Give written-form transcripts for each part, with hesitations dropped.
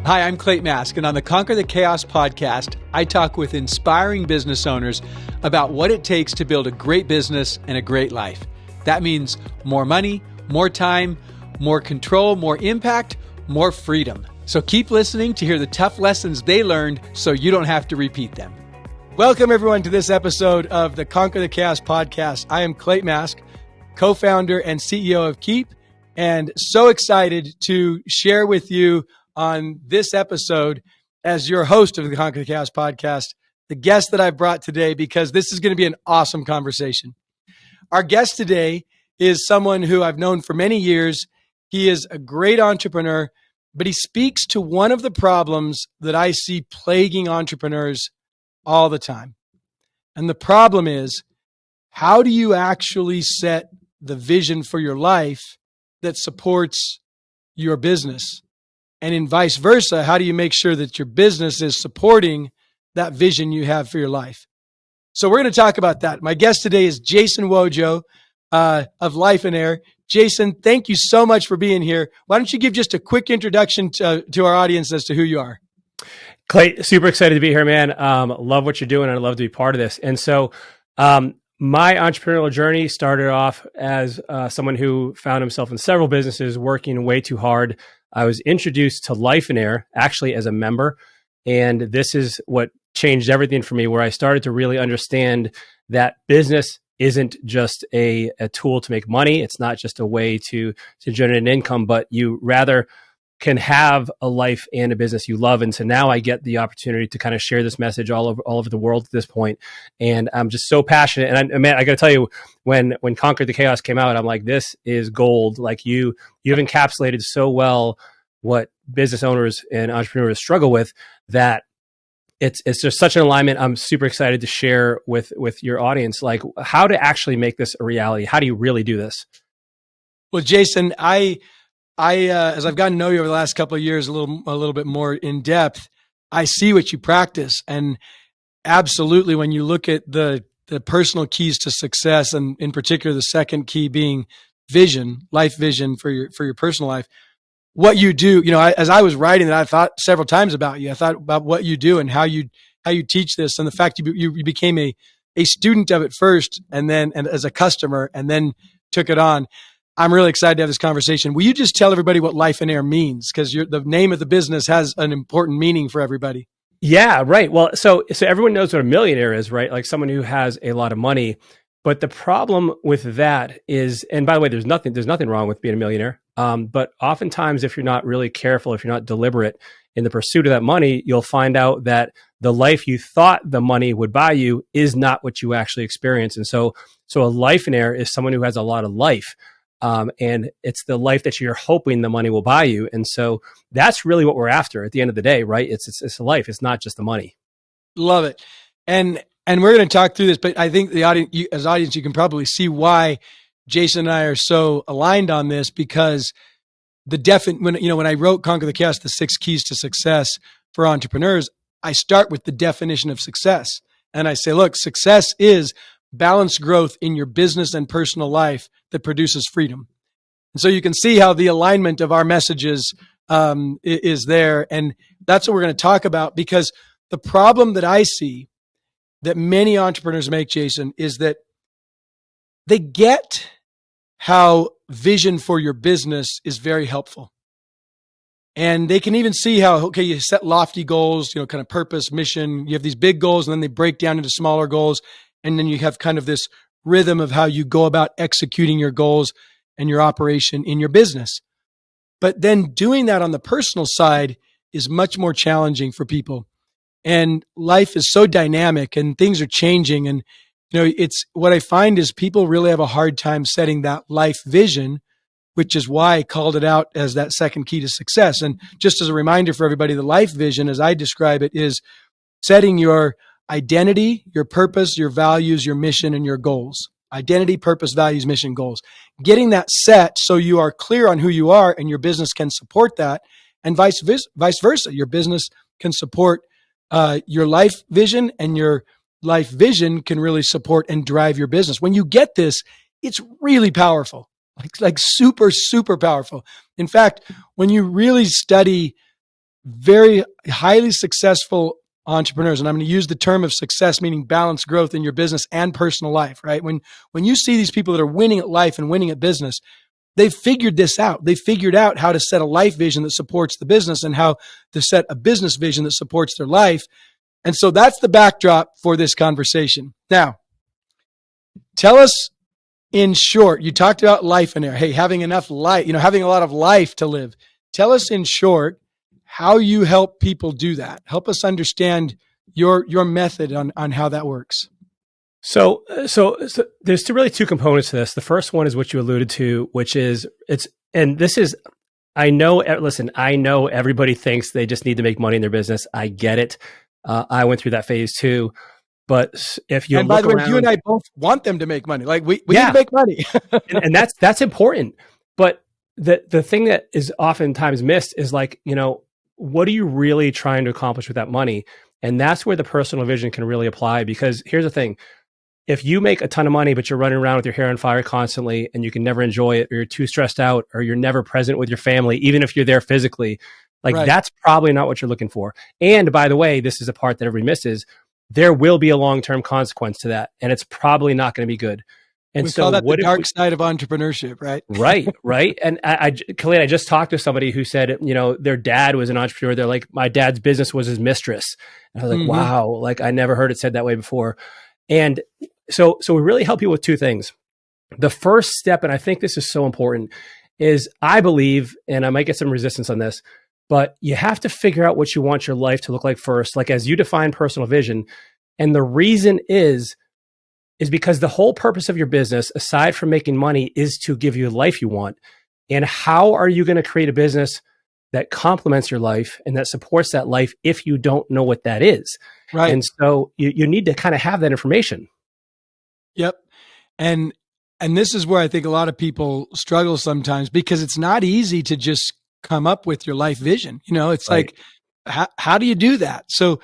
Hi, I'm Clate Mask, and on the Conquer the Chaos podcast, I talk with inspiring business owners about what it takes to build a great business and a great life. That means more money, more time, more control, more impact, more freedom. So keep listening to hear the tough lessons they learned so you don't have to repeat them. Welcome, everyone, to this episode of the Conquer the Chaos podcast. I am Clate Mask, co-founder and CEO of Keap, and so excited to share with you on this episode as your host of the Conquer the Chaos podcast, the guest that I've brought today, because this is going to be an awesome conversation. Our guest today is someone who I've known for many years. He is a great entrepreneur, but he speaks to one of the problems that I see plaguing entrepreneurs all the time. And the problem is, how do you actually set the vision for your life that supports your business? And in vice versa, how do you make sure that your business is supporting that vision you have for your life? So we're going to talk about that. My guest today is Jason Wojo of Lifeonaire. Jason, thank you so much for being here. Why don't you give just a quick introduction to our audience as to who you are? Clay, super excited to be here, man. Love what you're doing, and I'd love to be part of this. And so my entrepreneurial journey started off as someone who found himself in several businesses working way too hard. I was introduced to Lifeonaire actually as a member, and this is what changed everything for me, where I started to really understand that business isn't just a tool to make money. It's not just a way to generate an income, but you rather can have a life and a business you love. And so now I get the opportunity to kind of share this message all over the world at this point. And I'm just so passionate. And man, I got to tell you, when Conquer the Chaos came out, I'm like, this is gold. Like you've encapsulated so well what business owners and entrepreneurs struggle with, that it's just such an alignment. I'm super excited to share with your audience, like how to actually make this a reality. How do you really do this? Well, Jason, I as I've gotten to know you over the last couple of years, a little bit more in depth, I see what you practice. And absolutely, when you look at the personal keys to success, and in particular, the second key being vision, life vision for your personal life, what you do, as I was writing that, I thought several times about you. I thought about what you do and how you teach this, and the fact you became a student of it first, and as a customer, and then took it on. I'm really excited to have this conversation. Will you just tell everybody what Lifeonaire means? Because the name of the business has an important meaning for everybody. Yeah, right. Well, so everyone knows what a millionaire is, right? Like someone who has a lot of money. But the problem with that is, and by the way, there's nothing wrong with being a millionaire. But oftentimes, if you're not really careful, if you're not deliberate in the pursuit of that money, you'll find out that the life you thought the money would buy you is not what you actually experience. And so a Lifeonaire is someone who has a lot of life. And it's the life that you're hoping the money will buy you. And so that's really what we're after at the end of the day, right? It's a life. It's not just the money. Love it. And we're going to talk through this, but I think the audience, as audience, you can probably see why Jason and I are so aligned on this, because when I wrote Conquer the Chaos, the 6 keys to success for entrepreneurs, I start with the definition of success. And I say, look, success is balanced growth in your business and personal life that produces freedom. And so you can see how the alignment of our messages is there. And that's what we're going to talk about, because the problem that I see that many entrepreneurs make, Jason, is that they get how vision for your business is very helpful. And they can even see how, okay, you set lofty goals, kind of purpose, mission, you have these big goals, and then they break down into smaller goals. And then you have kind of this rhythm of how you go about executing your goals and your operation in your business. But then doing that on the personal side is much more challenging for people. And life is so dynamic and things are changing. And, it's what I find is people really have a hard time setting that life vision, which is why I called it out as that second key to success. And just as a reminder for everybody, the life vision, as I describe it, is setting your identity, your purpose, your values, your mission, and your goals. Identity, purpose, values, mission, goals. Getting that set so you are clear on who you are and your business can support that, and vice versa. Your business can support your life vision, and your life vision can really support and drive your business. When you get this, it's really powerful, like super, super powerful. In fact, when you really study very highly successful entrepreneurs, and I'm going to use the term of success, meaning balanced growth in your business and personal life, right? When you see these people that are winning at life and winning at business, they've figured this out. They figured out how to set a life vision that supports the business and how to set a business vision that supports their life. And so that's the backdrop for this conversation. Now, tell us in short, you talked about Lifeonaire. Hey, having enough life, having a lot of life to live. Tell us in short how you help people do that. Help us understand your method on how that works. So there's two components to this. The first one is what you alluded to, which is I know everybody thinks they just need to make money in their business. I get it. I went through that phase too. But if you by the way, you and I both want them to make money. Like we need to make money. and that's important. But the thing that is oftentimes missed is what are you really trying to accomplish with that money? And that's where the personal vision can really apply. Because here's the thing. If you make a ton of money, but you're running around with your hair on fire constantly and you can never enjoy it, or you're too stressed out, or you're never present with your family, even if you're there physically, that's probably not what you're looking for. And by the way, this is a part that everybody misses. There will be a long-term consequence to that, and it's probably not going to be good. And we call that the dark side of entrepreneurship, right? Right. And Clate, I just talked to somebody who said, their dad was an entrepreneur. They're like, my dad's business was his mistress. And I was like, wow, I never heard it said that way before. And so we really help you with two things. The first step, and I think this is so important, is I believe, and I might get some resistance on this, but you have to figure out what you want your life to look like first, as you define personal vision. And the reason is because the whole purpose of your business, aside from making money, is to give you the life you want. And how are you going to create a business that complements your life and that supports that life if you don't know what that is? Right. And so you need to kind of have that information. Yep. And this is where I think a lot of people struggle sometimes, because it's not easy to just come up with your life vision. It's right. How do you do that? So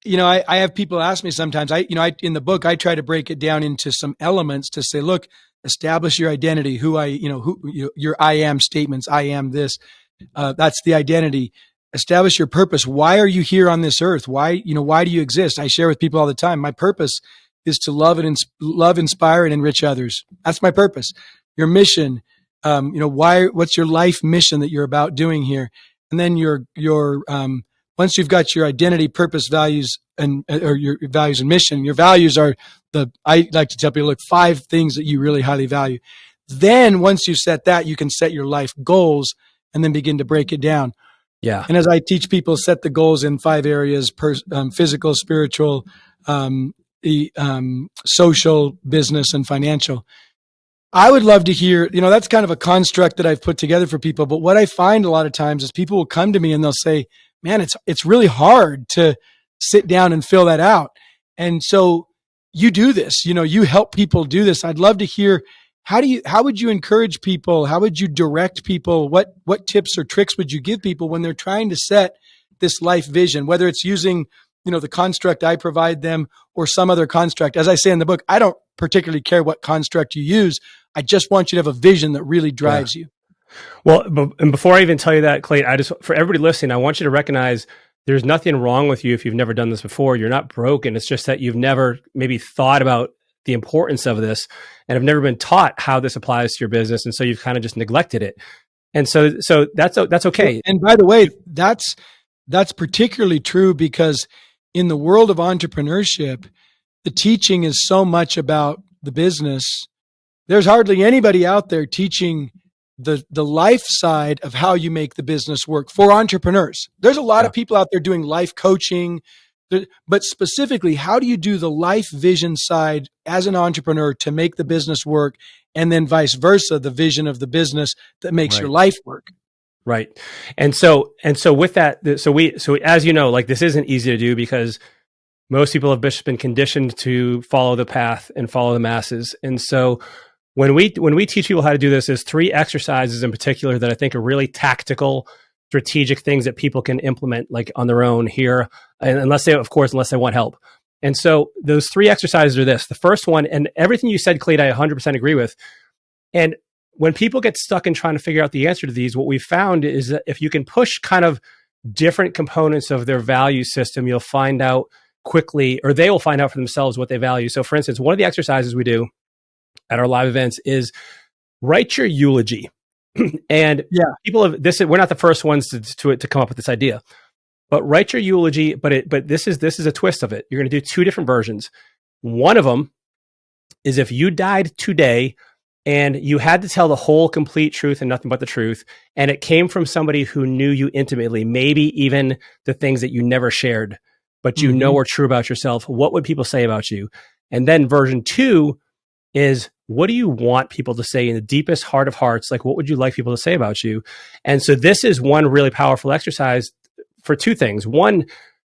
I have people ask me sometimes, in the book, I try to break it down into some elements to say, look, establish your identity, your I am statements. I am this, that's the identity. Establish your purpose. Why are you here on this earth? Why do you exist? I share with people all the time. My purpose is to love, inspire, and enrich others. That's my purpose. Your mission, what's your life mission that you're about doing here? And then your once you've got your identity, purpose, values, or your values and mission, your values are I like to tell people, look, 5 things that you really highly value. Then once you set that, you can set your life goals and then begin to break it down. Yeah. And as I teach people, set the goals in 5 areas: physical, spiritual, social, business, and financial. I would love to hear, that's kind of a construct that I've put together for people. But what I find a lot of times is people will come to me and they'll say, man, it's really hard to sit down and fill that out. And so you do this, you help people do this. I'd love to hear, how would you encourage people? How would you direct people? What tips or tricks would you give people when they're trying to set this life vision, whether it's using, the construct I provide them or some other construct? As I say in the book, I don't particularly care what construct you use. I just want you to have a vision that really drives you. Well, and before I even tell you that, Clate, for everybody listening, I want you to recognize there's nothing wrong with you if you've never done this before. You're not broken. It's just that you've never maybe thought about the importance of this and have never been taught how this applies to your business. And so you've kind of just neglected it. And so that's okay. And by the way, that's particularly true because in the world of entrepreneurship, the teaching is so much about the business. There's hardly anybody out there teaching the life side of how you make the business work for entrepreneurs. There's a lot of people out there doing life coaching, but specifically, how do you do the life vision side as an entrepreneur to make the business work, and then vice versa, the vision of the business that makes your life work? Right. And so with that, so as you know, this isn't easy to do because most people have just been conditioned to follow the path and follow the masses. And so when we teach people how to do this, there's 3 exercises in particular that I think are really tactical, strategic things that people can implement on their own here, and unless they want help. And so those 3 exercises are this. The first one, and everything you said, Clate, I 100% agree with. And when people get stuck in trying to figure out the answer to these, what we've found is that if you can push kind of different components of their value system, you'll find out quickly, or they will find out for themselves what they value. So for instance, one of the exercises we do at our live events is write your eulogy. And people have this. We're not the first ones to come up with this idea, but write your eulogy. But this is a twist of it. You're going to do two different versions. One of them is if you died today and you had to tell the whole complete truth and nothing but the truth, and it came from somebody who knew you intimately, maybe even the things that you never shared, but you know are true about yourself. What would people say about you? And then version two is, what do you want people to say in the deepest heart of hearts? Like, what would you like people to say about you? And so this is one really powerful exercise for two things. One,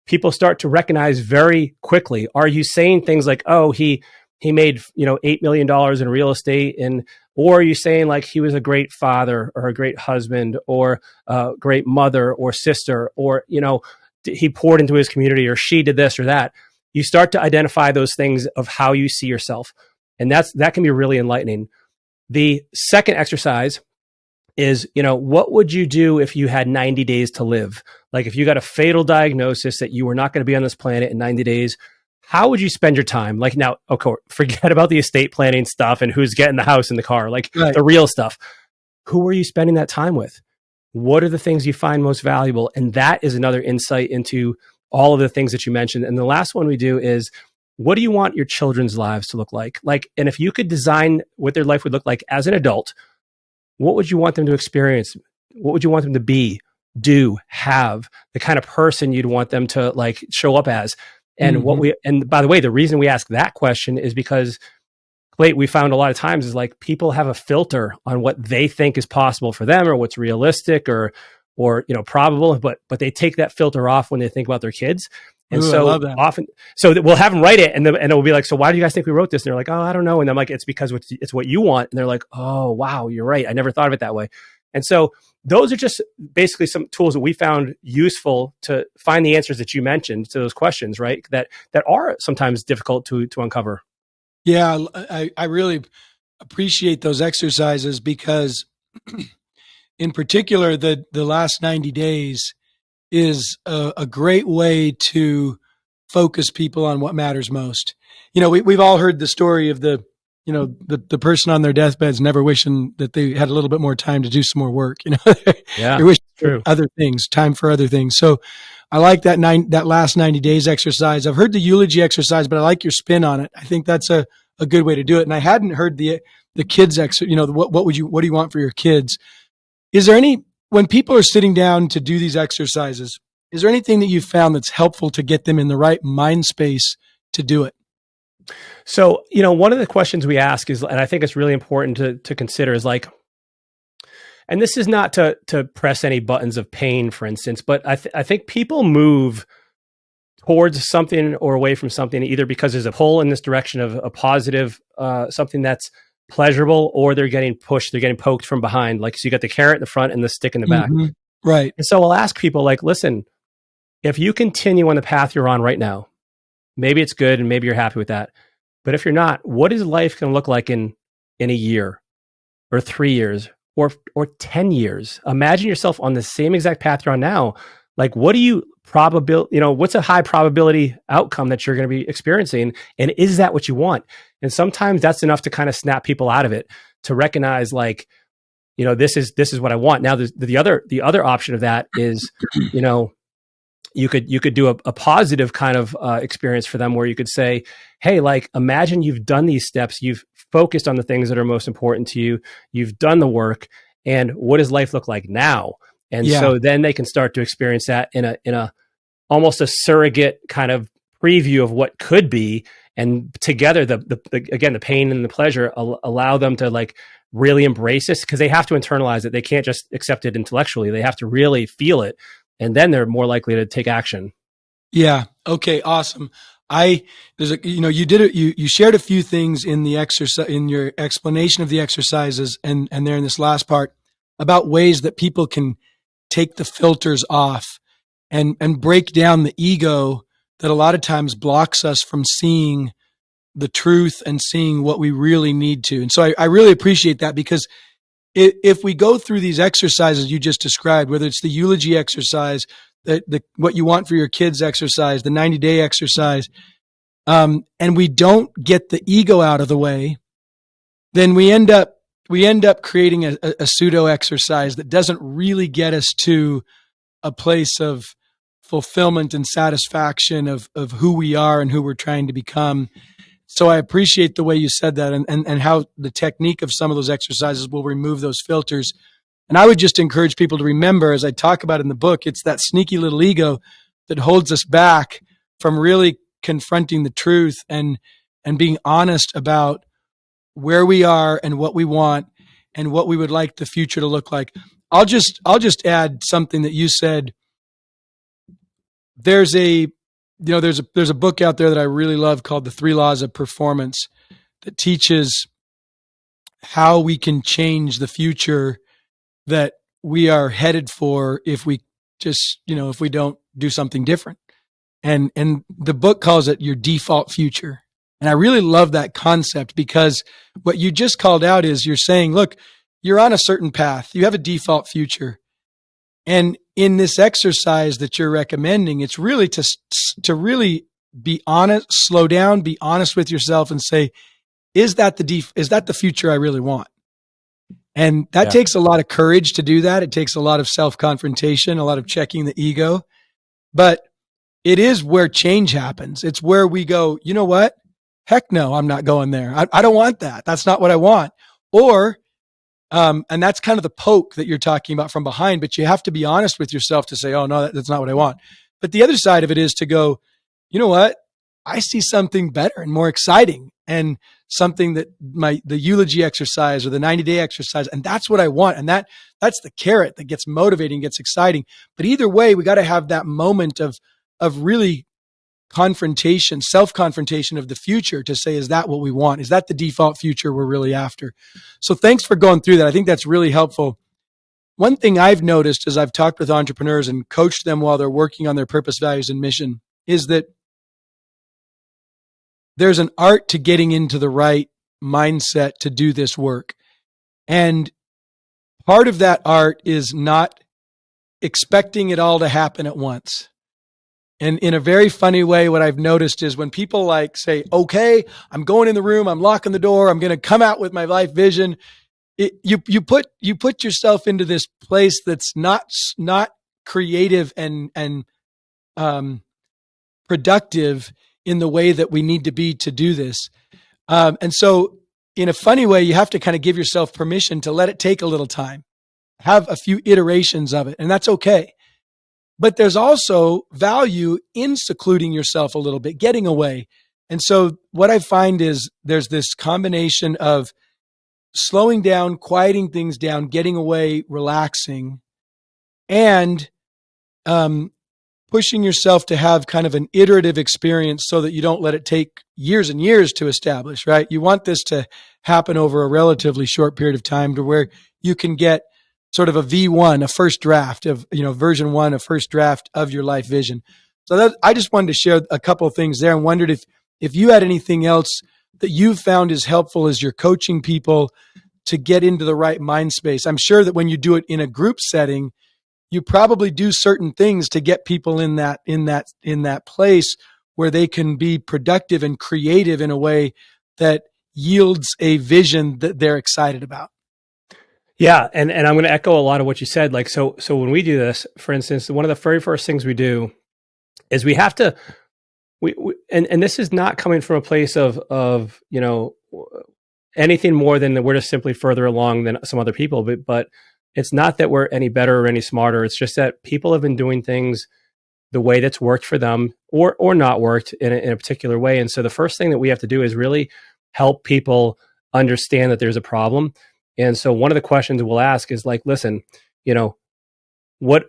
people start to recognize very quickly, are you saying things like, oh, he made, $8 million in real estate, or are you saying like he was a great father or a great husband or a great mother or sister, or, he poured into his community, or she did this or that. You start to identify those things of how you see yourself. And that can be really enlightening. The second exercise is, what would you do if you had 90 days to live? Like if you got a fatal diagnosis that you were not going to be on this planet in 90 days, how would you spend your time? Like now, of course, forget about the estate planning stuff and who's getting the house and the car, like the real stuff. Who are you spending that time with? What are the things you find most valuable? And that is another insight into all of the things that you mentioned. And the last one we do is, what do you want your children's lives to look like? And if you could design what their life would look like as an adult, what would you want them to experience? What would you want them to be, do, have, the kind of person you'd want them to like show up as? And and by the way, the reason we ask that question is because we found a lot of times is like people have a filter on what they think is possible for them or what's realistic or probable, but they take that filter off when they think about their kids. And so often, we'll have them write it and it will be like, so why do you guys think we wrote this? And they're like, oh, I don't know. And I'm like, it's because it's what you want. And they're like, oh, wow, you're right. I never thought of it that way. And so those are just basically some tools that we found useful to find the answers that you mentioned to those questions, right? That are sometimes difficult to uncover. Yeah, I really appreciate those exercises because in particular, the last 90 days is a great way to focus people on what matters most. We've all heard the story of the person on their deathbeds never wishing that they had a little bit more time to do some more work. Yeah, they wish for other things, time for other things. So I like that last 90 days exercise. I've heard the eulogy exercise, but I like your spin on it. I think that's a good way to do it. And I hadn't heard the kids what do you want for your kids? Is there when people are sitting down to do these exercises, is there anything that you've found that's helpful to get them in the right mind space to do it? So, one of the questions we ask is, and I think it's really important to consider is like, and this is not to press any buttons of pain, for instance, but I think people move towards something or away from something either because there's a pull in this direction of a positive, something that's pleasurable, or they're getting pushed, they're getting poked from behind. Like, so you got the carrot in the front and the stick in the back. Right. And so I'll ask people like, listen, if you continue on the path you're on right now, maybe it's good and maybe you're happy with that. But if you're not, what is life going to look like in a year or 3 years or 10 years? Imagine yourself on the same exact path you're on now. Like, what do you what's a high probability outcome that you're going to be experiencing? And is that what you want? And sometimes that's enough to kind of snap people out of it, to recognize like, this is what I want. Now, the other option of that is, you could do a positive kind of experience for them where you could say, hey, like, imagine you've done these steps, you've focused on the things that are most important to you, you've done the work, and what does life look like now? And so then they can start to experience that in a almost a surrogate kind of preview of what could be. And together, the pain and the pleasure allow them to like really embrace this, because they have to internalize it. They can't just accept it intellectually. They have to really feel it. And then they're more likely to take action. Yeah. Okay. Awesome. You did it. You shared a few things in the exercise, in your explanation of the exercises, and there in this last part about ways that people can take the filters off and break down the ego that a lot of times blocks us from seeing the truth and seeing what we really need to. And so I really appreciate that, because if we go through these exercises you just described, whether it's the eulogy exercise, what you want for your kids exercise, the 90-day exercise, and we don't get the ego out of the way, then we end up creating a pseudo exercise that doesn't really get us to a place of fulfillment and satisfaction of who we are and who we're trying to become. So I appreciate the way you said that, and how the technique of some of those exercises will remove those filters. And I would just encourage people to remember, as I talk about in the book, it's that sneaky little ego that holds us back from really confronting the truth and being honest about where we are and what we want and what we would like the future to look like. I'll just add something that you said. There's a book out there that I really love called The 3 Laws of Performance that teaches how we can change the future that we are headed for if we don't do something different. And the book calls it your default future. And I really love that concept, because what you just called out is you're saying, look, you're on a certain path. You have a default future. And in this exercise that you're recommending, it's really to really be honest, slow down, be honest with yourself and say, is that the future I really want? And that takes a lot of courage to do that. It takes a lot of self-confrontation, a lot of checking the ego, but it is where change happens. It's where we go, you know what? Heck no, I'm not going there. I don't want that. That's not what I want. Or, and that's kind of the poke that you're talking about from behind, but you have to be honest with yourself to say, oh no, that's not what I want. But the other side of it is to go, you know what? I see something better and more exciting, and something that the eulogy exercise or the 90-day exercise. And that's what I want. And that's the carrot that gets motivating, gets exciting. But either way, we got to have that moment of really confrontation, self-confrontation of the future to say, is that what we want? Is that the default future we're really after? So thanks for going through that. I think that's really helpful. One thing I've noticed as I've talked with entrepreneurs and coached them while they're working on their purpose, values, and mission is that there's an art to getting into the right mindset to do this work. And part of that art is not expecting it all to happen at once. And in a very funny way, what I've noticed is when people say, okay, I'm going in the room, I'm locking the door, I'm going to come out with my life vision. You put yourself into this place that's not creative and productive in the way that we need to be to do this. And so in a funny way, you have to kind of give yourself permission to let it take a little time, have a few iterations of it, and that's okay. But there's also value in secluding yourself a little bit, getting away. And so what I find is there's this combination of slowing down, quieting things down, getting away, relaxing, and pushing yourself to have kind of an iterative experience so that you don't let it take years and years to establish, right? You want this to happen over a relatively short period of time to where you can get sort of a V1, a first draft of, version 1, a first draft of your life vision. So I just wanted to share a couple of things there and wondered if you had anything else that you've found is helpful as you're coaching people to get into the right mind space. I'm sure that when you do it in a group setting, you probably do certain things to get people in that place where they can be productive and creative in a way that yields a vision that they're excited about. Yeah. And I'm going to echo a lot of what you said. So when we do this, for instance, one of the very first things we do is we have to, and this is not coming from a place of anything more than that we're just simply further along than some other people, but it's not that we're any better or any smarter. It's just that people have been doing things the way that's worked for them or not worked in a particular way. And so the first thing that we have to do is really help people understand that there's a problem. And so one of the questions we'll ask is listen, we'll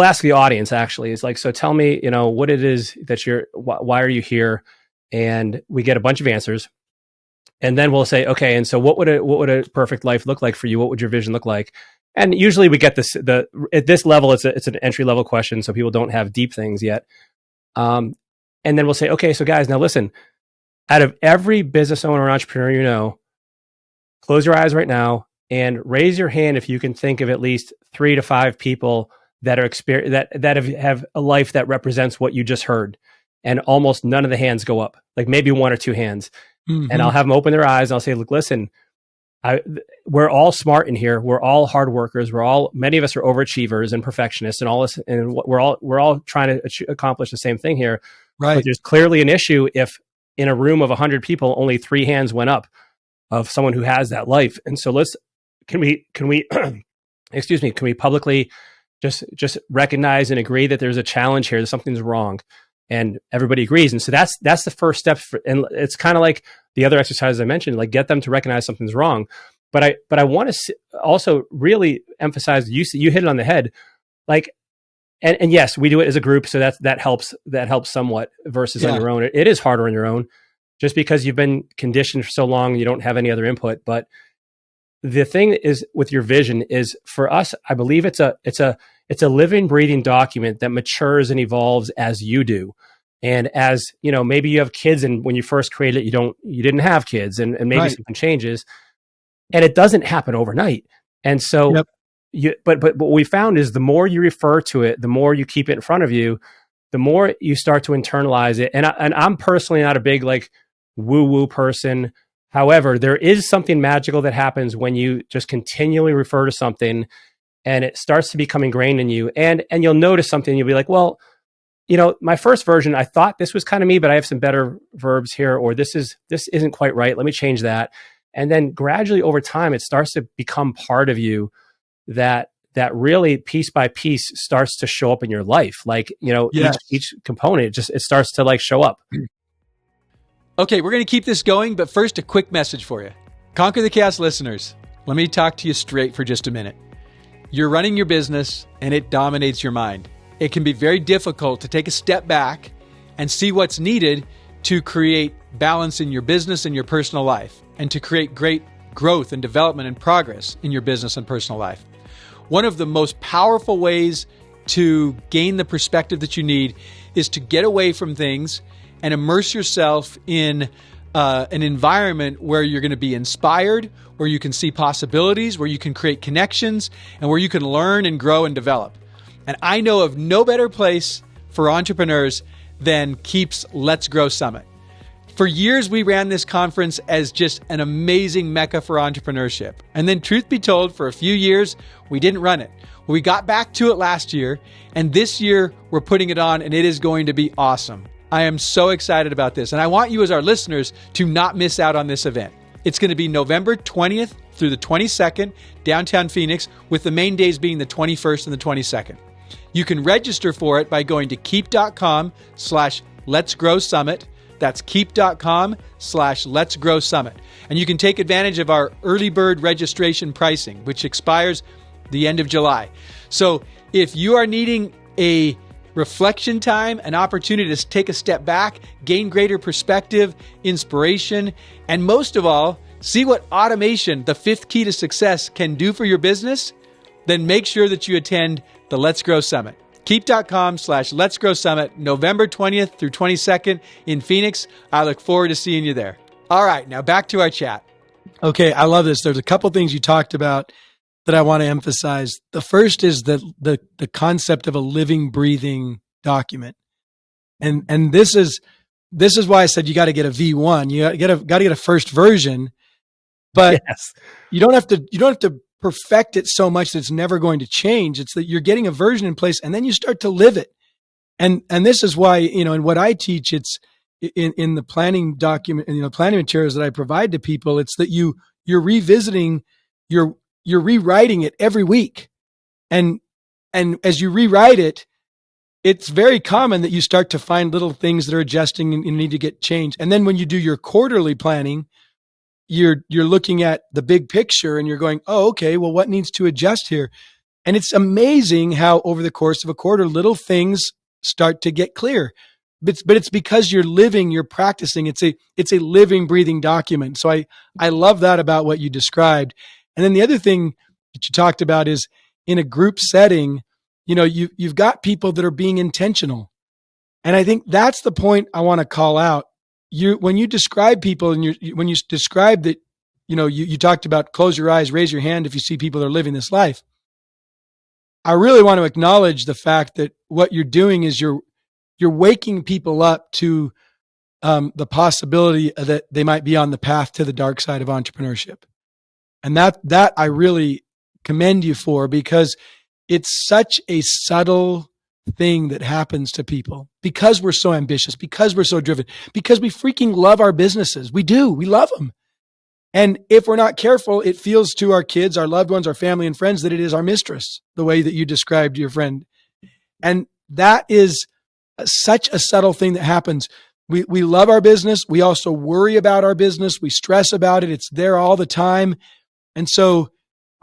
ask the audience actually is so tell me, what it is that why are you here? And we get a bunch of answers. And then we'll say, okay, and so what would a perfect life look like for you? What would your vision look like? And usually we get at this level, it's an entry level question. So people don't have deep things yet. And then we'll say, okay, so guys, now listen, out of every business owner or entrepreneur, close your eyes right now and raise your hand if you can think of at least 3 to 5 people that are that have a life that represents what you just heard, and almost none of the hands go up, like maybe one or two hands. And I'll have them open their eyes and I'll say, look, listen, we're all smart in here. We're all hard workers. Many of us are overachievers and perfectionists and all this, and we're all trying to accomplish the same thing here. Right. But there's clearly an issue if in a room of 100 people, only 3 hands went up of someone who has that life. And so can we, excuse me, can we publicly just recognize and agree that there's a challenge here, that something's wrong, and everybody agrees. And so that's the first step. And it's kind of like the other exercises I mentioned, like get them to recognize something's wrong. But I want to also really emphasize, you hit it on the head, like, and yes, we do it as a group. So that helps somewhat versus on your own. It is harder on your own just because you've been conditioned for so long, you don't have any other input. But the thing is with your vision is, for us, I believe it's a living, breathing document that matures and evolves as you do. And as you know, maybe you have kids, and when you first created it, you didn't have kids, and maybe something changes, and it doesn't happen overnight. And so, but what we found is the more you refer to it, the more you keep it in front of you, the more you start to internalize it. And I'm personally not a big like woo-woo person. However, there is something magical that happens when you just continually refer to something and it starts to become ingrained in you. And you'll notice something, you'll be like, well, you know, my first version, I thought this was kind of me, but I have some better verbs here, or this isn't quite right. Let me change that. And then gradually over time, it starts to become part of you that really piece by piece starts to show up in your life. Like, you know, each component, it starts to like show up. Okay, we're going to keep this going, but first, a quick message for you. Conquer the Chaos listeners, let me talk to you straight for just a minute. You're running your business and it dominates your mind. It can be very difficult to take a step back and see what's needed to create balance in your business and your personal life, and to create great growth and development and progress in your business and personal life. One of the most powerful ways to gain the perspective that you need is to get away from things and immerse yourself in an environment where you're going to be inspired, where you can see possibilities, where you can create connections, and where you can learn and grow and develop. And I know of no better place for entrepreneurs than Keap's Let's Grow Summit. For years, we ran this conference as just an amazing mecca for entrepreneurship. And then, truth be told, for a few years, we didn't run it. We got back to it last year, and this year we're putting it on, and it is going to be awesome. I am so excited about this, and I want you as our listeners to not miss out on this event. It's going to be November 20th through the 22nd, downtown Phoenix, with the main days being the 21st and the 22nd. You can register for it by going to keap.com/letsgrowsummit. That's keap.com/letsgrowsummit. And you can take advantage of our early bird registration pricing, which expires the end of July. So if you are needing a reflection time, an opportunity to take a step back, gain greater perspective, inspiration, and most of all, see what automation, the 5th key to success, can do for your business, then make sure that you attend the Let's Grow Summit. Keap.com/Let's Grow Summit, November 20th through 22nd in Phoenix. I look forward to seeing you there. All right, now back to our chat. Okay, I love this. There's a couple things you talked about that I want to emphasize. The first is the concept of a living, breathing document, and this is why I said you got to get a V1. You got to get a first version, but you don't have to perfect it so much that it's never going to change. It's that you're getting a version in place, and then you start to live it. And this is why, you know, in what I teach, it's in the planning document, and, you know, planning materials that I provide to people. It's that you're revisiting you're rewriting it every week. And as you rewrite it, it's very common that you start to find little things that are adjusting and need to get changed. And then when you do your quarterly planning, you're looking at the big picture and you're going, oh, okay, well, what needs to adjust here? And it's amazing how over the course of a quarter, little things start to get clear. But it's because you're practicing. It's a living, breathing document. So I love that about what you described. And then the other thing that you talked about is in a group setting, you know, you've got people that are being intentional. And I think that's the point I want to call out. When you describe people and when you describe that, you know, you talked about close your eyes, raise your hand if you see people that are living this life. I really want to acknowledge the fact that what you're doing is you're waking people up to the possibility that they might be on the path to the dark side of entrepreneurship. And that I really commend you for, because it's such a subtle thing that happens to people because we're so ambitious, because we're so driven, because we freaking love our businesses. We do. We love them. And if we're not careful, it feels to our kids, our loved ones, our family and friends that it is our mistress, the way that you described your friend. And that is such a subtle thing that happens. We love our business. We also worry about our business. We stress about it. It's there all the time. And so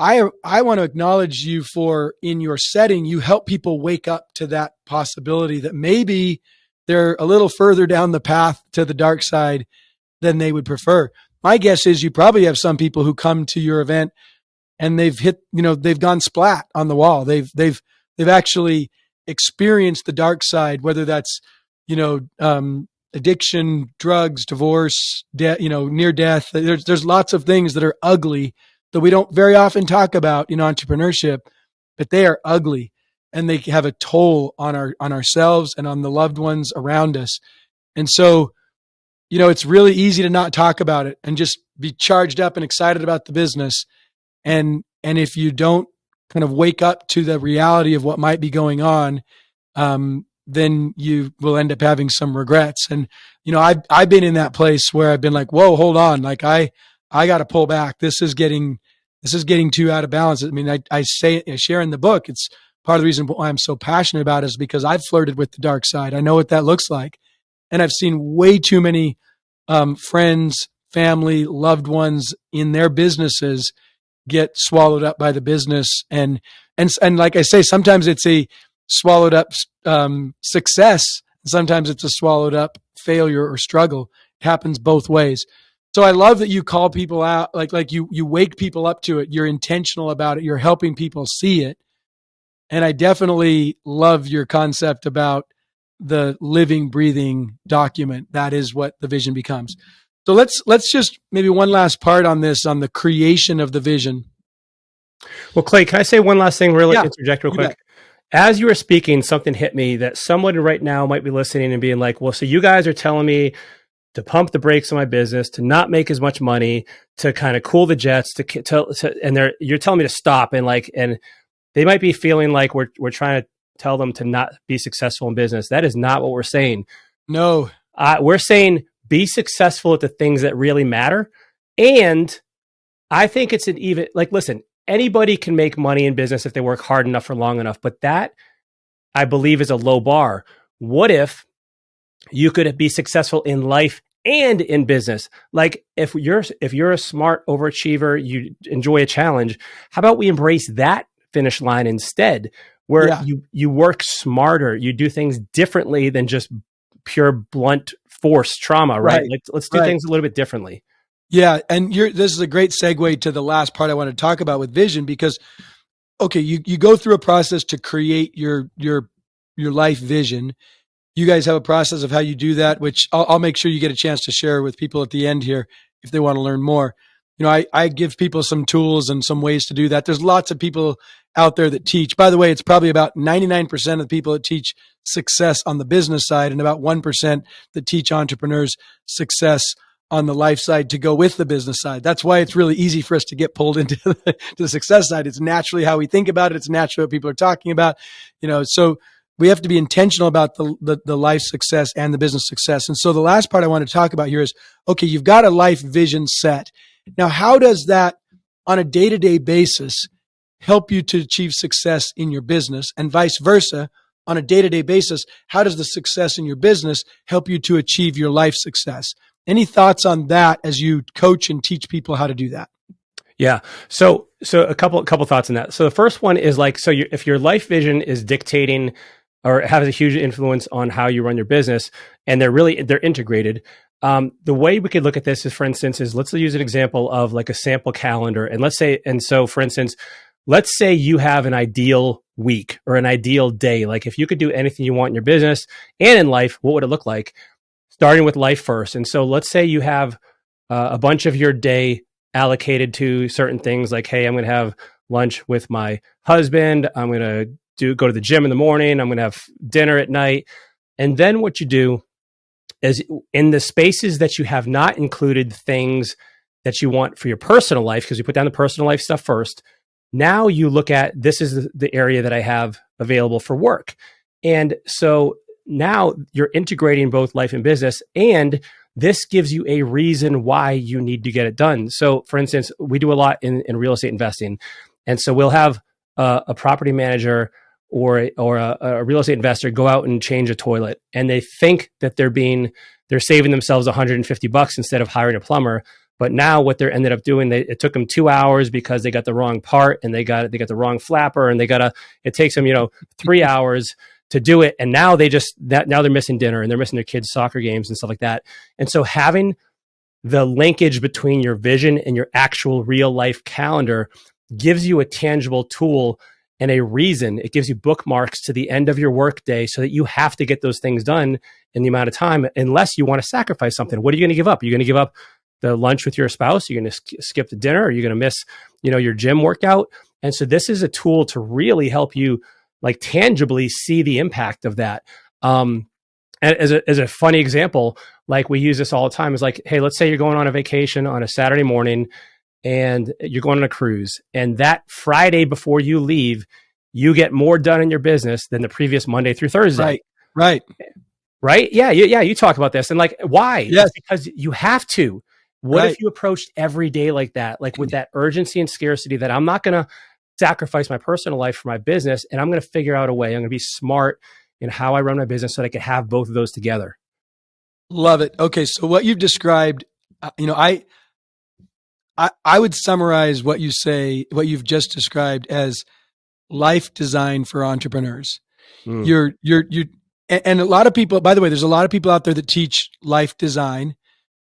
I want to acknowledge you for, in your setting, you help people wake up to that possibility that maybe they're a little further down the path to the dark side than they would prefer. My guess is you probably have some people who come to your event and they've hit, they've gone splat on the wall. They've actually experienced the dark side, whether that's, addiction, drugs, divorce, near death. There's lots of things that are ugly that we don't very often talk about in entrepreneurship, but they are ugly and they have a toll on ourselves and on the loved ones around us. And so, it's really easy to not talk about it and just be charged up and excited about the business. And if you don't kind of wake up to the reality of what might be going on, then you will end up having some regrets. And, I've been in that place where I've been like, whoa, hold on. Like I got to pull back. This is getting too out of balance. I mean, I share in the book, it's part of the reason why I'm so passionate about it is because I've flirted with the dark side. I know what that looks like. And I've seen way too many friends, family, loved ones in their businesses get swallowed up by the business. And like I say, sometimes it's a swallowed up success. Sometimes it's a swallowed up failure or struggle. It happens both ways. So I love that you call people out, like you wake people up to it. You're intentional about it. You're helping people see it. And I definitely love your concept about the living, breathing document. That is what the vision becomes. So let's just maybe one last part on this, on the creation of the vision. Well, Clay, can I say one last thing, interject real quick? Bet. As you were speaking, something hit me that someone right now might be listening and being like, well, so you guys are telling me to pump the brakes on my business, to not make as much money, to kind of cool the jets, and you're telling me to stop, and they might be feeling like we're trying to tell them to not be successful in business. That is not what we're saying. No, we're saying be successful at the things that really matter. And I think it's listen, anybody can make money in business if they work hard enough for long enough, but that I believe is a low bar. What if you could be successful in life and in business? Like if you're a smart overachiever, you enjoy a challenge, how about we embrace that finish line instead, where you work smarter, you do things differently than just pure blunt force trauma, right? Let's do things a little bit differently. Yeah. And this is a great segue to the last part I want to talk about with vision, because, okay, you go through a process to create your life vision. You guys have a process of how you do that, which I'll make sure you get a chance to share with people at the end here if they want to learn more. I give people some tools and some ways to do that. There's lots of people out there that teach. By the way, it's probably about 99% of the people that teach success on the business side and about 1% that teach entrepreneurs success on the life side to go with the business side. That's why it's really easy for us to get pulled into the success side. It's naturally how we think about it. It's naturally what people are talking about, so we have to be intentional about the life success and the business success. And so the last part I want to talk about here is, okay, you've got a life vision set. Now, how does that on a day-to-day basis help you to achieve success in your business, and vice versa? On a day-to-day basis, how does the success in your business help you to achieve your life success? Any thoughts on that as you coach and teach people how to do that? Yeah. So a couple thoughts on that. So the first one is if your life vision is dictating or has a huge influence on how you run your business, and they're integrated. The way we could look at this is, for instance, let's use an example of like a sample calendar. And for instance, let's say you have an ideal week or an ideal day. Like if you could do anything you want in your business and in life, what would it look like? Starting with life first. And so let's say you have a bunch of your day allocated to certain things like, hey, I'm going to have lunch with my husband. I'm going to go to the gym in the morning. I'm going to have dinner at night. And then what you do is in the spaces that you have not included things that you want for your personal life, because you put down the personal life stuff first. Now you look at, this is the area that I have available for work. And so now you're integrating both life and business, and this gives you a reason why you need to get it done. So for instance, we do a lot in real estate investing. And so we'll have a property manager or a real estate investor go out and change a toilet, and they think that they're saving themselves $150 instead of hiring a plumber. But now what they ended up doing, it took them 2 hours because they got the wrong part, and they got the wrong flapper, and it takes them 3 hours to do it. And now now they're missing dinner, and they're missing their kids' soccer games and stuff like that. And so having the linkage between your vision and your actual real life calendar gives you a tangible tool and a reason. It gives you bookmarks to the end of your workday so that you have to get those things done in the amount of time, unless you want to sacrifice something. What are you going to give up? You're going to give up the lunch with your spouse? You're going to skip the dinner? Or you're going to miss, your gym workout? And so this is a tool to really help you like tangibly see the impact of that. And as a funny example, like we use this all the time, is like, hey, let's say you're going on a vacation on a Saturday morning and you're going on a cruise, and that Friday before you leave, you get more done in your business than the previous Monday through Thursday. Right. Yeah. You talk about this, and like, why? Yes. It's because you have to. What if you approached every day like that, like with that urgency and scarcity that I'm not going to sacrifice my personal life for my business, and I'm going to figure out a way. I'm going to be smart in how I run my business so that I can have both of those together. Love it. Okay. So what you've described, I would summarize what you've just described as life design for entrepreneurs. And a lot of people, by the way, there's a lot of people out there that teach life design,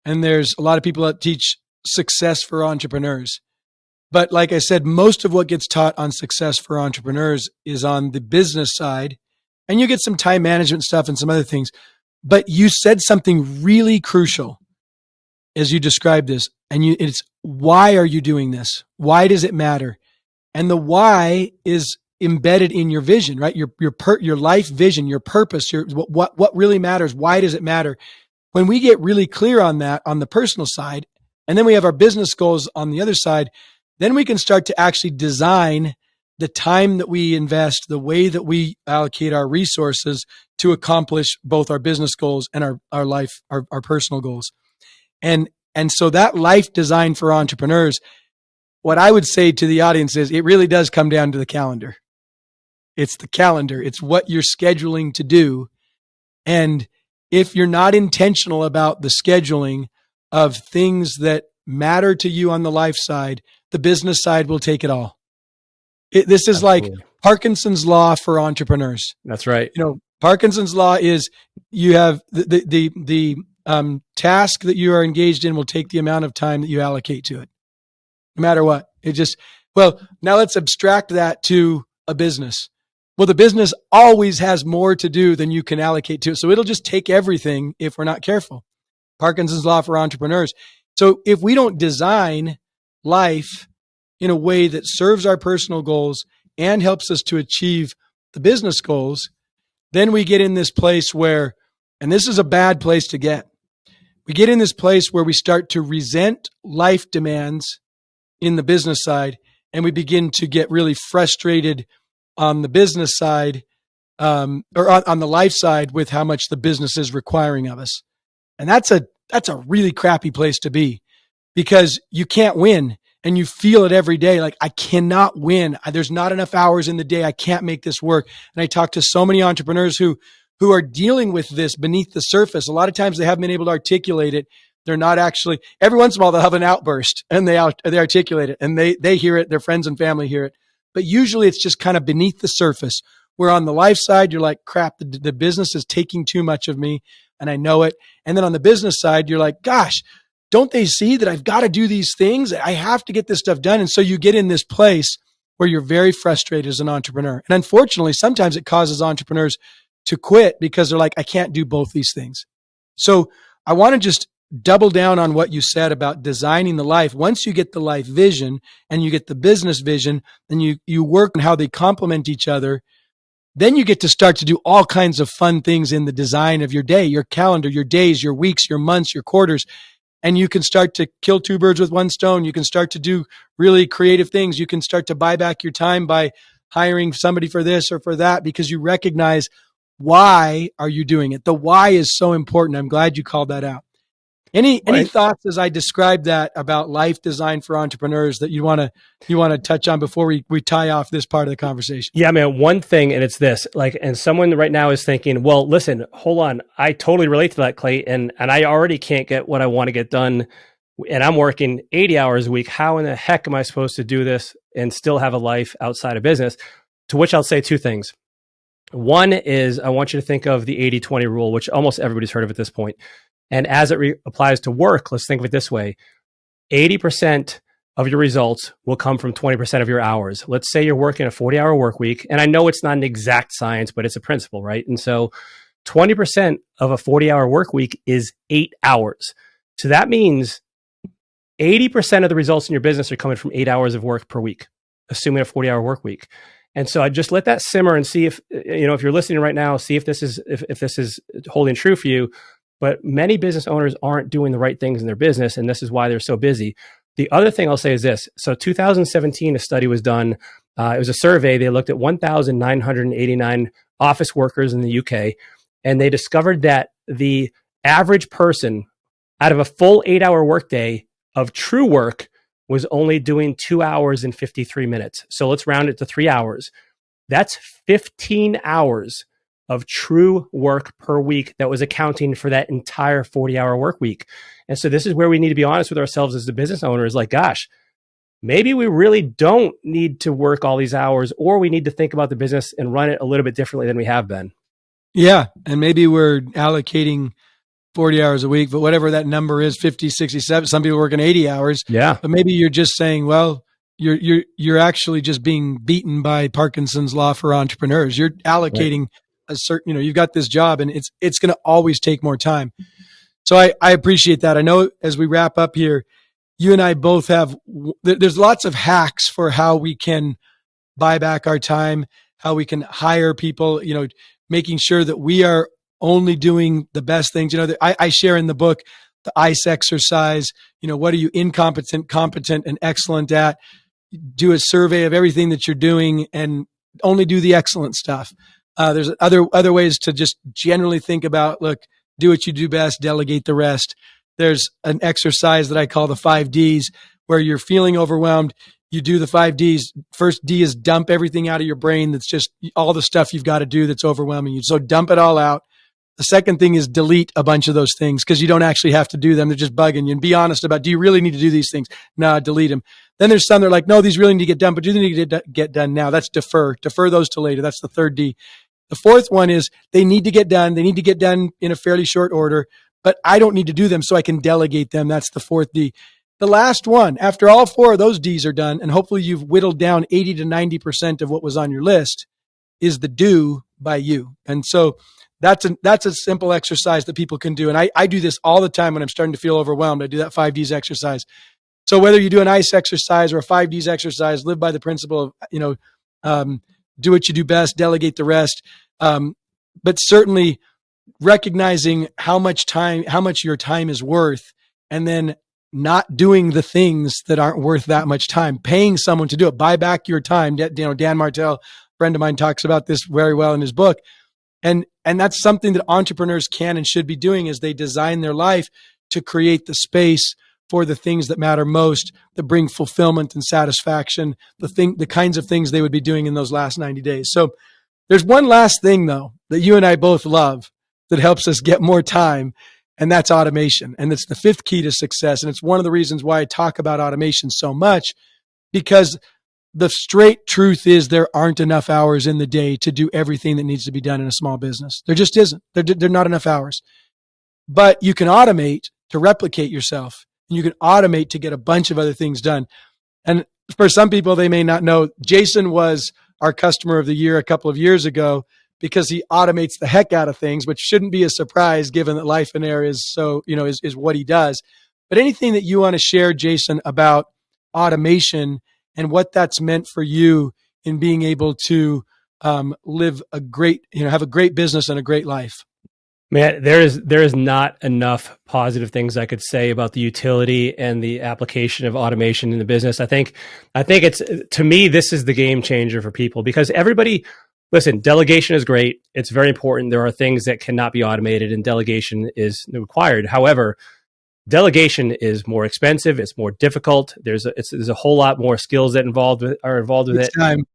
and there's a lot of people that teach success for entrepreneurs. But like I said, most of what gets taught on success for entrepreneurs is on the business side, and you get some time management stuff and some other things. But you said something really crucial as you described this, and it's, why are you doing this? Why does it matter? And the why is embedded in your vision, right? Your life vision, your purpose, what really matters. Why does it matter? When we get really clear on that on the personal side, and then we have our business goals on the other side, then we can start to actually design the time that we invest, the way that we allocate our resources to accomplish both our business goals and our life, our personal goals. And so that life design for entrepreneurs, what I would say to the audience is, it really does come down to the calendar. It's the calendar. It's what you're scheduling to do. And if you're not intentional about the scheduling of things that matter to you on the life side, the business side will take it all. This is Absolutely. Like Parkinson's law for entrepreneurs. That's right. Parkinson's law is, you have the task that you are engaged in will take the amount of time that you allocate to it, no matter what. Now let's abstract that to a business. Well, the business always has more to do than you can allocate to it. So it'll just take everything if we're not careful. Parkinson's law for entrepreneurs. So if we don't design life in a way that serves our personal goals and helps us to achieve the business goals, then we get in this place where, and this is a bad place to get, we get in this place where we start to resent life demands in the business side, and we begin to get really frustrated on the business side, or on the life side, with how much the business is requiring of us. And that's a really crappy place to be, because you can't win, and you feel it every day. Like, I cannot win. There's not enough hours in the day. I can't make this work. And I talk to so many entrepreneurs who are dealing with this beneath the surface. A lot of times they haven't been able to articulate it. They're not actually, every once in a while they'll have an outburst and they articulate it, and they hear it. Their friends and family hear it. But usually it's just kind of beneath the surface, where on the life side, you're like, crap, the business is taking too much of me, and I know it. And then on the business side, you're like, gosh, don't they see that I've got to do these things? I have to get this stuff done. And so you get in this place where you're very frustrated as an entrepreneur. And unfortunately, sometimes it causes entrepreneurs to quit because they're like, I can't do both these things. So I want to just double down on what you said about designing the life. Once you get the life vision and you get the business vision and you work on how they complement each other, then you get to start to do all kinds of fun things in the design of your day, your calendar, your days, your weeks, your months, your quarters. And you can start to kill two birds with one stone. You can start to do really creative things. You can start to buy back your time by hiring somebody for this or for that, because you recognize why are you doing it. The why is so important. I'm glad you called that out. Any thoughts as I described that about life design for entrepreneurs that you want to touch on before we tie off this part of the conversation? Yeah, man. One thing, and it's this, like, and someone right now is thinking, well, listen, hold on. I totally relate to that, Clate, and I already can't get what I want to get done, and I'm working 80 hours a week. How in the heck am I supposed to do this and still have a life outside of business? To which I'll say two things. One is I want you to think of the 80-20 rule, which almost everybody's heard of at this point. And as it applies to work, let's think of it this way. 80% of your results will come from 20% of your hours. Let's say you're working a 40-hour work week. And I know it's not an exact science, but it's a principle, right? And so 20% of a 40-hour work week is 8 hours. So that means 80% of the results in your business are coming from 8 hours of work per week, assuming a 40-hour work week. And so I just let that simmer and see if, if you're listening right now, see if this is holding true for you. But many business owners aren't doing the right things in their business, and this is why they're so busy. The other thing I'll say is this. So 2017, a study was done. It was a survey. They looked at 1,989 office workers in the UK, and they discovered that the average person out of a full 8-hour workday of true work was only doing 2 hours and 53 minutes. So let's round it to 3 hours. That's 15 hours of true work per week that was accounting for that entire 40-hour work week. And so this is where we need to be honest with ourselves as the business owners. Like, gosh, maybe we really don't need to work all these hours, or we need to think about the business and run it a little bit differently than we have been. Yeah. And maybe we're allocating 40 hours a week, but whatever that number is, 50, 67, some people working 80 hours. Yeah. But maybe you're just saying, well, you're actually just being beaten by Parkinson's law for entrepreneurs. You're allocating a certain, you've got this job and it's going to always take more time. So I appreciate that. I know as we wrap up here, you and I both there's lots of hacks for how we can buy back our time, how we can hire people, making sure that we are only doing the best things. I share in the book, the ICE exercise, what are you incompetent, competent, and excellent at? Do a survey of everything that you're doing and only do the excellent stuff. There's other ways to just generally think about, look, do what you do best, delegate the rest. There's an exercise that I call the 5 Ds, where you're feeling overwhelmed. You do the 5 Ds. First D is dump everything out of your brain. That's just all the stuff you've got to do that's overwhelming you. So dump it all out. The second thing is delete a bunch of those things, because you don't actually have to do them. They're just bugging you. And be honest about, do you really need to do these things? No, delete them. Then there's some that are like, no, these really need to get done, but do they need to get done now? That's defer. Defer those to later. That's the third D. The fourth one is they need to get done. They need to get done in a fairly short order, but I don't need to do them, so I can delegate them. That's the fourth D. The last one, after all 4 of those Ds are done, and hopefully you've whittled down 80 to 90% of what was on your list, is the do by you. And so that's a simple exercise that people can do. And I do this all the time when I'm starting to feel overwhelmed. I do that 5 Ds exercise. So whether you do an ICE exercise or a 5 Ds exercise, live by the principle of, do what you do best, delegate the rest. But certainly recognizing how much your time is worth, and then not doing the things that aren't worth that much time, paying someone to do it, buy back your time. Dan Martell, a friend of mine, talks about this very well in his book. And that's something that entrepreneurs can and should be doing as they design their life to create the space for the things that matter most, that bring fulfillment and satisfaction, the kinds of things they would be doing in those last 90 days. So there's one last thing, though, that you and I both love that helps us get more time, and that's automation. And it's the 5th key to success. And it's one of the reasons why I talk about automation so much, because the straight truth is there aren't enough hours in the day to do everything that needs to be done in a small business. There just isn't. There are not enough hours. But you can automate to replicate yourself. And you can automate to get a bunch of other things done. And for some people, they may not know, Jason was our customer of the year a couple of years ago because he automates the heck out of things, which shouldn't be a surprise given that Lifeonaire is so, is what he does. But anything that you want to share, Jason, about automation and what that's meant for you in being able to live a great, have a great business and a great life? Man, there is not enough positive things I could say about the utility and the application of automation in the business. I think it's, to me, this is the game changer for people, because everybody, listen, delegation is great. It's very important. There are things that cannot be automated and delegation is required. However, delegation is more expensive. It's more difficult. There's a whole lot more skills that are involved with it. Time.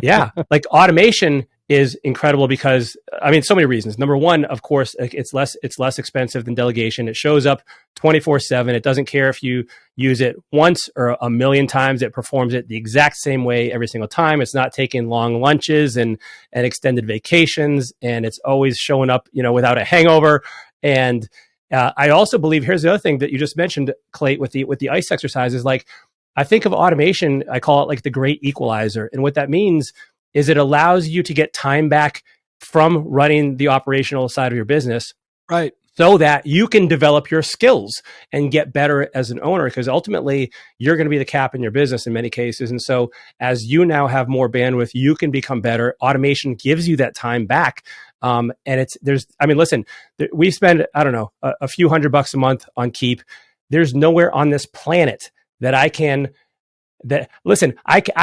Yeah. Like automation is incredible because, so many reasons. Number one, of course, it's less expensive than delegation. It shows up 24/7. It doesn't care if you use it once or a million times. It performs it the exact same way every single time. It's not taking long lunches and extended vacations, and it's always showing up, without a hangover. And I also believe, here's the other thing that you just mentioned, Clate, with the ice exercises. Like, I think of automation, I call it like the great equalizer. And what that means is it allows you to get time back from running the operational side of your business. Right. So that you can develop your skills and get better as an owner, because ultimately you're going to be the cap in your business in many cases. And so as you now have more bandwidth, you can become better. Automation gives you that time back. Listen, we spend, a few $100 a month on Keap. There's nowhere on this planet that I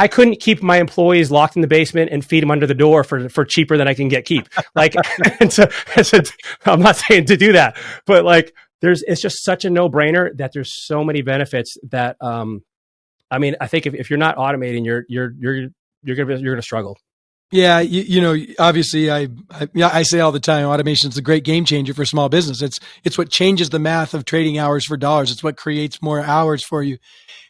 couldn't keep my employees locked in the basement and feed them under the door for cheaper than I can get Keap. Like, and so I'm not saying to do that, but like, it's just such a no brainer that there's so many benefits that, I think if you're not automating, you're going to struggle. Yeah, obviously, I say all the time, automation is a great game changer for small business. It's what changes the math of trading hours for dollars. It's what creates more hours for you,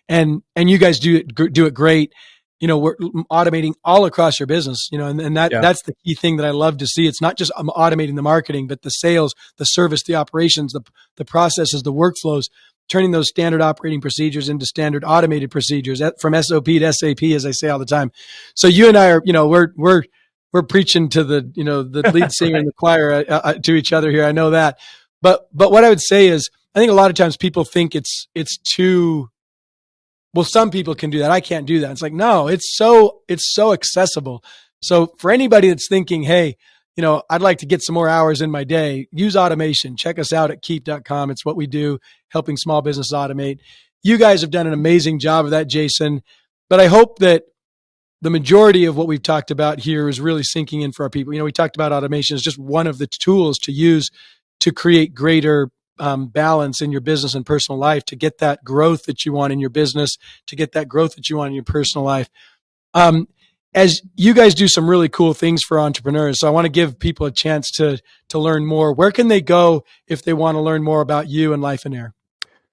and you guys do it great. We're automating all across your business. That's the key thing that I love to see. It's not just automating the marketing, but the sales, the service, the operations, the processes, the workflows. Turning those standard operating procedures into standard automated procedures from SOP to SAP, as I say all the time. So you and I are, we're preaching to the lead singer and the choir to each other here. I know that, but what I would say is, I think a lot of times people think it's too. Well, some people can do that. I can't do that. It's like, no, it's so accessible. So for anybody that's thinking, hey, I'd like to get some more hours in my day, use automation. Check us out at keap.com. It's what we do, helping small business automate. You guys have done an amazing job of that, Jason. But I hope that the majority of what we've talked about here is really sinking in for our people. We talked about automation as just one of the tools to use to create greater balance in your business and personal life, to get that growth that you want in your business, to get that growth that you want in your personal life. As you guys do some really cool things for entrepreneurs, so I want to give people a chance to learn more. Where can they go if they want to learn more about you and Lifeonaire?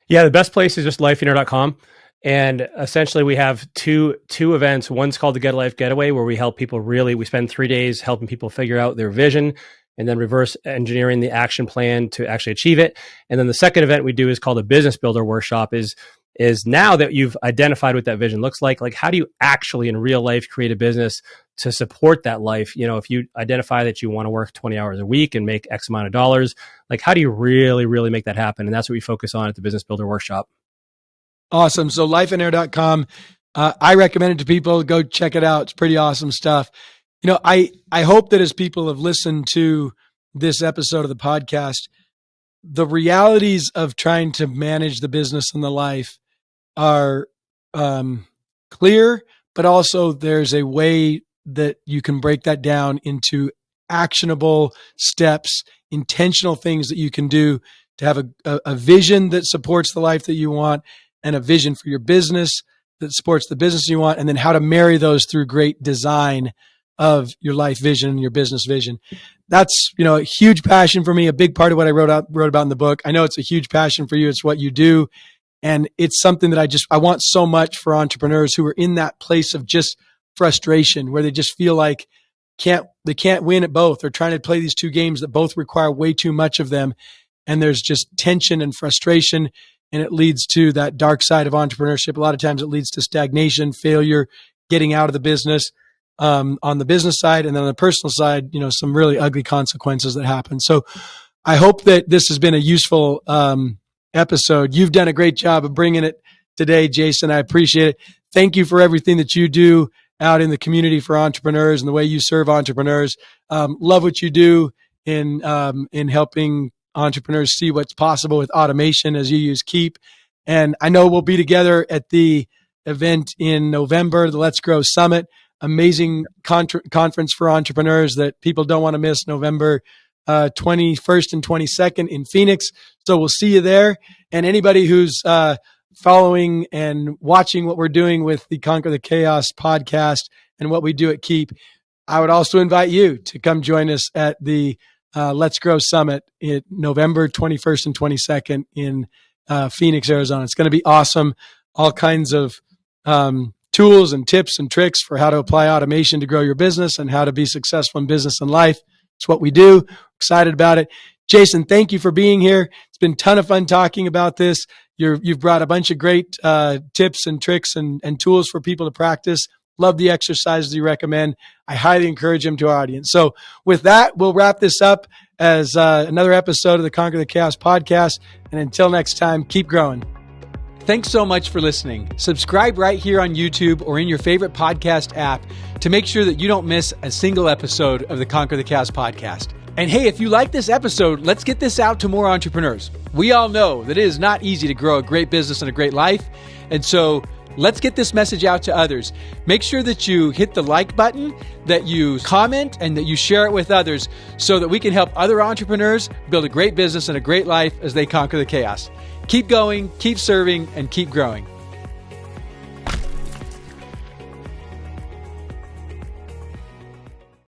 Yeah, the best place is just lifeonaire.com. And essentially we have two events. One's called the Get a Life Getaway, where we help people we spend 3 days helping people figure out their vision and then reverse engineering the action plan to actually achieve it. And then the second event we do is called a Business Builder Workshop, is now that you've identified what that vision looks like how do you actually in real life create a business to support that life? If you identify that you want to work 20 hours a week and make X amount of dollars, how do you really, really make that happen? And that's what we focus on at the Business Builder Workshop. Awesome. So lifeonaire.com. I recommend it to people. Go check it out. It's pretty awesome stuff. I hope that as people have listened to this episode of the podcast, the realities of trying to manage the business and the life are clear, but also there's a way that you can break that down into actionable steps, intentional things that you can do to have a vision that supports the life that you want, and a vision for your business that supports the business you want, and then how to marry those through great design of your life vision and your business vision. That's, a huge passion for me, a big part of what I wrote about in the book. I know it's a huge passion for you. It's what you do. And it's something that I want so much for entrepreneurs who are in that place of just frustration, where they just feel like they can't win at both. They're trying to play these two games that both require way too much of them. And there's just tension and frustration, and it leads to that dark side of entrepreneurship. A lot of times it leads to stagnation, failure, getting out of the business. on the business side, and then on the personal side, some really ugly consequences that happen. So I hope that this has been a useful episode. You've done a great job of bringing it today, Jason. I appreciate it. Thank you for everything that you do out in the community for entrepreneurs and the way you serve entrepreneurs. Love what you do in helping entrepreneurs see what's possible with automation as you use Keap. And I know we'll be together at the event in November, the Let's Grow Summit, amazing conference for entrepreneurs that people don't want to miss, November 21st and 22nd in Phoenix. So we'll see you there. And anybody who's following and watching what we're doing with the Conquer the Chaos podcast and what we do at Keap, I would also invite you to come join us at the Let's Grow Summit in November 21st and 22nd in Phoenix, Arizona. It's going to be awesome. All kinds of tools and tips and tricks for how to apply automation to grow your business and how to be successful in business and life. It's what we do. Excited about it. Jason, thank you for being here. It's been a ton of fun talking about this. You've brought a bunch of great tips and tricks and tools for people to practice. Love the exercises you recommend. I highly encourage them to our audience. So with that, we'll wrap this up as another episode of the Conquer the Chaos podcast. And until next time, keep growing. Thanks so much for listening. Subscribe right here on YouTube or in your favorite podcast app to make sure that you don't miss a single episode of the Conquer the Chaos podcast. And hey, if you like this episode, let's get this out to more entrepreneurs. We all know that it is not easy to grow a great business and a great life. And so let's get this message out to others. Make sure that you hit the like button, that you comment, and that you share it with others so that we can help other entrepreneurs build a great business and a great life as they conquer the chaos. Keep going, keep serving, and keep growing.